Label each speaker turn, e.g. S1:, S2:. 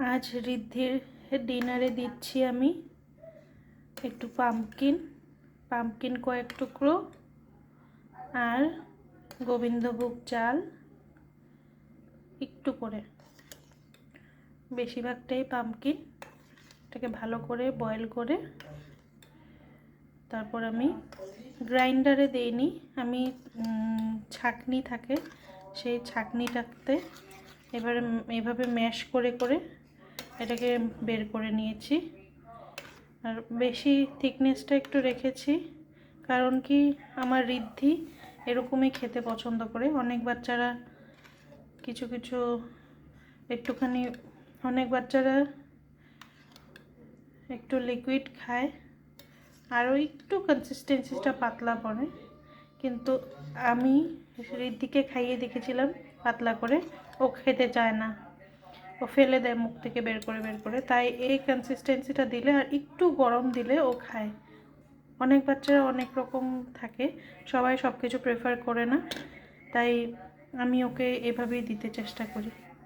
S1: আজ ঋদ্ধির ডিনারে দিচ্ছি আমি একটু পাম্পকিন কয়েক টুকরো আর গোবিন্দভোগ চাল একটু করে, বেশিরভাগটাই পাম্পকিন। এটাকে ভালো করে বয়েল করে তারপর আমি গ্রাইন্ডারে দেইনি, আমি ছাঁকনি থাকে সেই ছাঁকনিটাতে এবারে এভাবে ম্যাশ করে করে এটাকে বের করে নিয়েছি। আর বেশি থিকনেসটা একটু রেখেছি, কারণ কি আমার ঋদ্ধি এরকমই খেতে পছন্দ করে। অনেক বাচ্চারা কিছু একটুখানি, অনেক বাচ্চারা একটু লিকুইড খায়, আরও একটু কনসিস্টেন্সিটা পাতলা পড়ে, কিন্তু আমি ঋদ্ধিকে খাইয়ে দেখেছিলাম পাতলা করে, ও খেতে চায় না, ও ফেলে দেয় মুখ থেকে বের করে। তাই এই কনসিস্টেন্সিটা দিলে আর একটু গরম দিলে ও খায়। অনেক বাচ্চারা অনেক রকম থাকে, সবাই সব কিছু প্রেফার করে না, তাই আমি ওকে এভাবেই দিতে চেষ্টা করি।